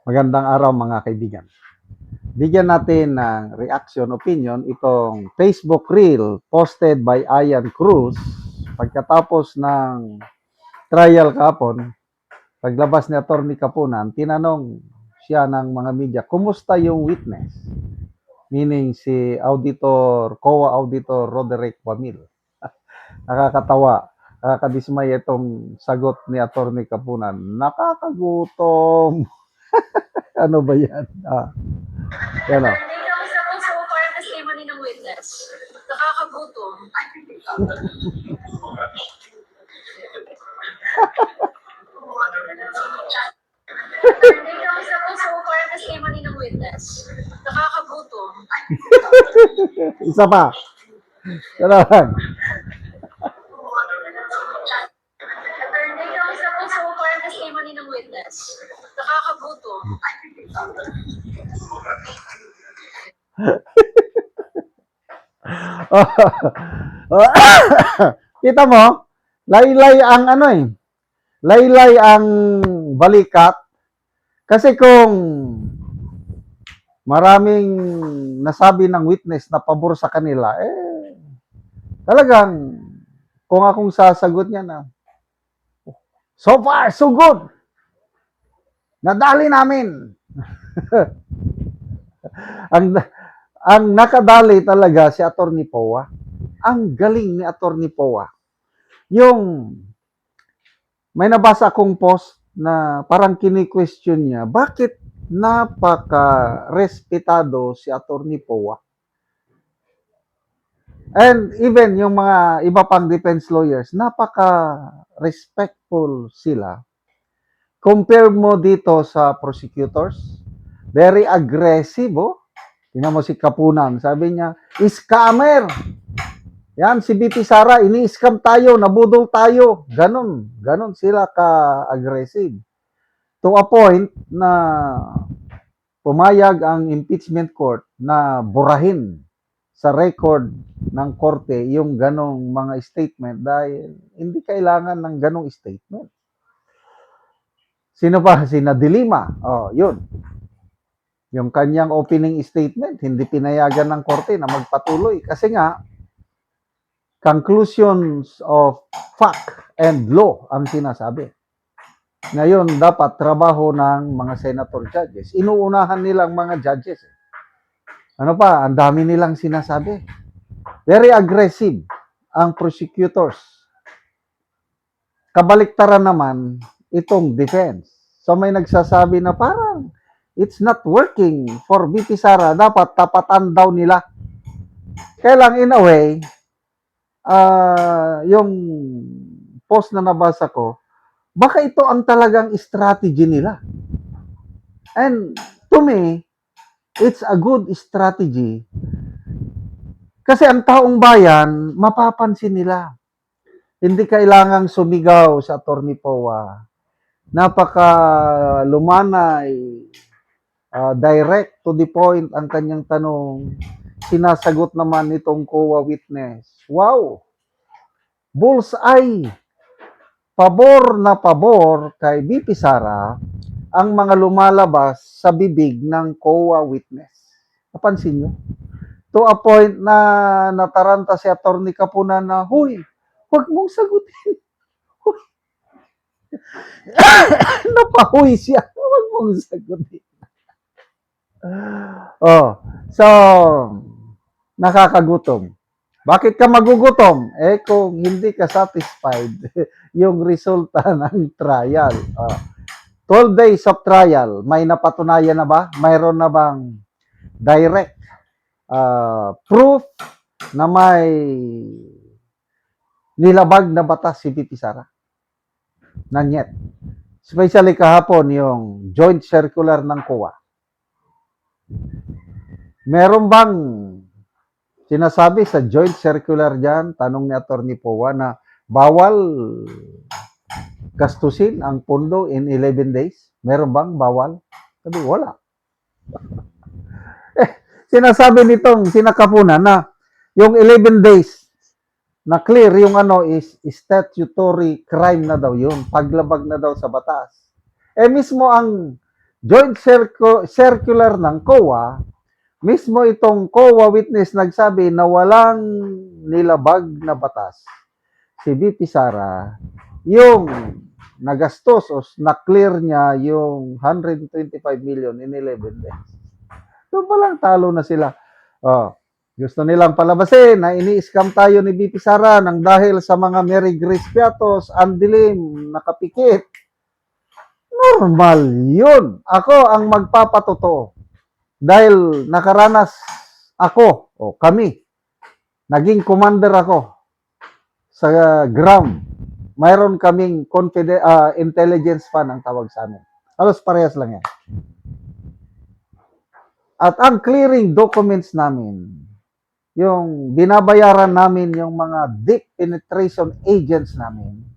Magandang araw mga kaibigan. Bigyan natin ng reaction, opinion itong Facebook Reel posted by Ian Cruz pagkatapos ng trial kahapon. Paglabas ni Atty. Kapunan, tinanong siya ng mga media, kumusta yung witness? Meaning si COA Auditor Roderick Wamil. Nakakatawa, nakakadismay itong sagot ni Atty. Kapunan. Nakakagutom. Ano ba yan? Yan o. So far, testimony ng witness. Nakakagutom. So far, testimony ng witness. Nakakagutom. Isa pa. Yan. So far, testimony ng witness. Nakakagutom. Kita mo, laylay ang ano eh. Laylay ang balikat. Kasi kung maraming nasabi ng witness na pabor sa kanila, talagang kung akong sasagot niya na, so far, so good. Nadali namin. ang nakadali talaga si Atty. Powa. Ang galing ni Atty. Powa. Yung may nabasa akong post na parang kini-question niya, bakit napaka-respetado si Atty. Powa? And even yung mga iba pang defense lawyers, napaka-respectful sila. Compare mo dito sa prosecutors, very aggressive, oh. Tingnan mo si Kapunan, sabi niya, scammer. Yan, si BP Sara, ini-scam tayo, nabudol tayo. Ganon sila ka-aggressive. To a point na pumayag ang impeachment court na burahin sa record ng korte yung ganong mga statement dahil hindi kailangan ng ganong statement. Sino pa? Sina Dilima. Oh, yun. Yung kanyang opening statement, hindi pinayagan ng korte na magpatuloy. Kasi nga, conclusions of fact and law ang sinasabi. Ngayon, dapat trabaho ng mga senator judges. Inuunahan nilang mga judges. Ano pa? Ang dami nilang sinasabi. Very aggressive ang prosecutors. Kabaliktaran naman itong defense. So may nagsasabi na parang it's not working for BP Sara. Dapat tapatan daw nila. Kaya lang in a way, yung post na nabasa ko, baka ito ang talagang strategy nila. And to me, it's a good strategy. Kasi ang taong bayan, mapapansin nila. Hindi kailangang sumigaw sa Atty. Powa. Napaka lumanay, direct to the point ang kanyang tanong. Sinasagot naman nitong COA witness. Wow! Bullseye! Pabor na pabor kay BP Sara ang mga lumalabas sa bibig ng COA witness. Napansin nyo? To a point na nataranta si Atty. Kapunan na, huy, huwag mong sagutin. Napahuy siya. Huwag mong sagutin. So, nakakagutom. Bakit ka magugutom? Kung hindi ka satisfied yung resulta ng trial. 12 days of trial, may napatunayan na ba? Mayroon na bang direct proof na may nilabag na batas si BP Sara? None yet. Especially kahapon yung joint circular ng COA. Meron bang sinasabi sa joint circular dyan, tanong ni Atty. Powa, na bawal gastusin ang pondo in 11 days? Meron bang bawal? Sabi, wala. Sinasabi nitong sinakapunan na yung 11 days na clear yung ano is statutory crime na daw yun. Paglabag na daw sa batas. Mismo ang circular ng COA, mismo itong COA witness nagsabi na walang nilabag na batas. Si VP Sara, yung nagastos o na-clear niya yung 125 million in 11 days. So, palang talo na sila. Oh, gusto nilang palabasin na ini-scam tayo ni VP Sara nang dahil sa mga Mary Grace Piatos, ang dilim, nakapikit. Normal yun. Ako ang magpapatotoo. Dahil nakaranas ako, o kami, naging commander ako sa ground. Mayroon kaming intelligence fan ang tawag sa amin. Halos parehas lang yan. At ang clearing documents namin, yung binabayaran namin yung mga deep penetration agents namin,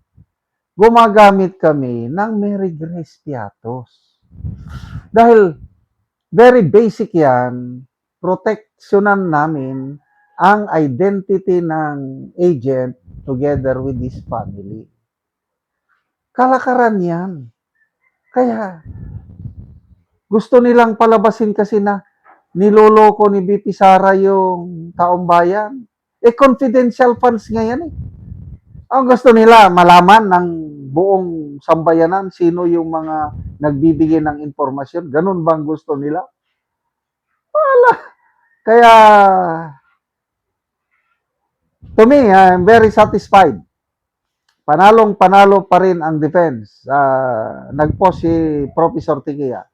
gumagamit kami ng Mary Grace Piatos. Dahil very basic yan, proteksyonan namin ang identity ng agent together with his family. Kalakaran yan. Kaya, gusto nilang palabasin kasi na niloloko ni BP Sara yung taong bayan. Confidential funds nga yan eh. Ang gusto nila, malaman ng buong sambayanan sino yung mga nagbibigay ng informasyon. Ganun bang gusto nila? Wala. Kaya, to me, I'm very satisfied. Panalong-panalo pa rin ang defense. Nag-post si Professor Tikia.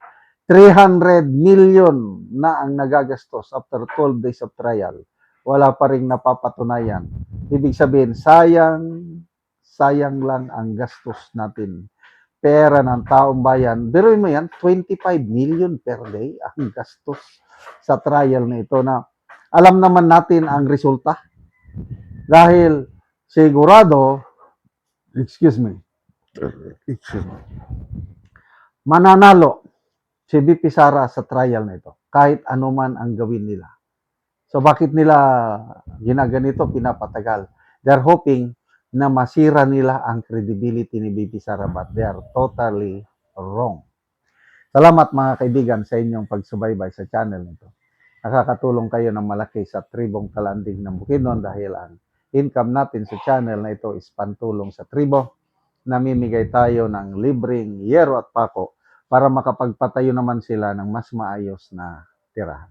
300 million na ang nagagastos after 12 days of trial. Wala pa rin napapatunayan. Ibig sabihin, sayang lang ang gastos natin. Pera ng taong bayan. Pero mo yan, 25 million per day ang gastos sa trial na ito na alam naman natin ang resulta. Dahil sigurado, mananalo si VP Sara sa trial na ito, kahit anuman ang gawin nila. So bakit nila ginaganito, pinapatagal? They're hoping na masira nila ang credibility ni VP Sara, but they are totally wrong. Salamat mga kaibigan sa inyong pagsubaybay sa channel nito. Nakakatulong kayo ng malaki sa tribong Kalanding ng Bukidnon dahil ang income natin sa channel na ito is pantulong sa tribo. Namimigay tayo ng libreng yero at pako para makapagpatayo naman sila ng mas maayos na tirahan.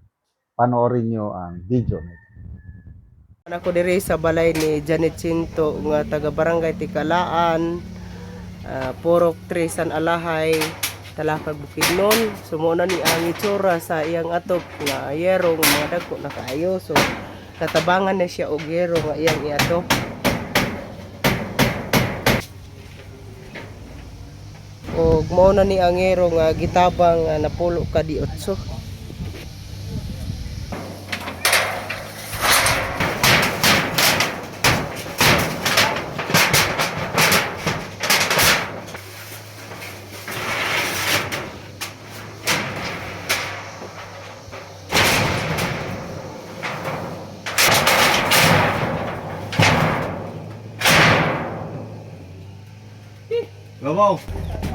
Panoorin nyo ang video nito. Ako diri sa balay ni Janet Cinto nga taga Barangay Tikalaan, Purok 3 San Alahay, Talakag Bukidnon. Sumuna ni ang itsura sa iyang atop nga yero nga mga dagko na kaayo. So tatabangan na siya og yero nga iyang iatop. O mao na ni ang yero nga gitabang napulo ka di 8.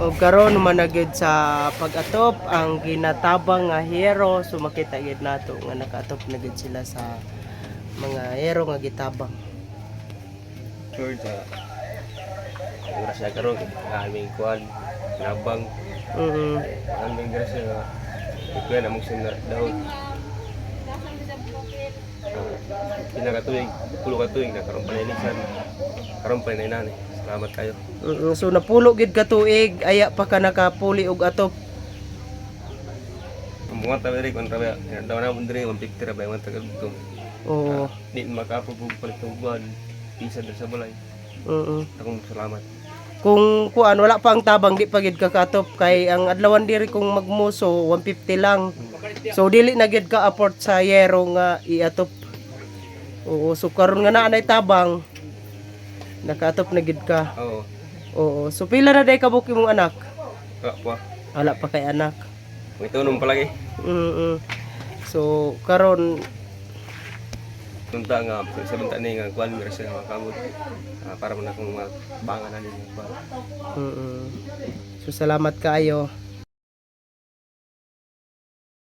O karon managid sa pag-atop ang ginatabang nga hero, so makita gid nato nga nakaatop na gid sila sa mga hero nga gitabang. Sure sa grasya karon aming kuan nabang aming grasya nga kuya na mong sinar daw pinakatuig pulo ka tuig na karon paninisan karon pa na inani. Salamat kayo. So napulo gid ka tuig aya pa ka nakapuli og atop. Mga tabi rin, kung tabi, daw na mo rin, 150 ra ba yung tagal ito. Oo. Di makapagpug palit ng buwan, pisa din sa balay. Akong salamat. Kung kuan wala pa ang tabang di pa gid ka katop kay ang adlawan diri kung magmuso 150 lang. So dili na gid ka afford sa yero nga iatop. Oo, so karon nga naa nay tabang nakaatop na gid ka. Oo. Oo. So pila na day kabuk imong anak? Pa. Wala pa kay anak. Kung ito nung palagi. So karon Tunta nga, sa bunta ni nga kuan nga siya mga kamot. Para man akong bangan na ninyo. So salamat kaayo.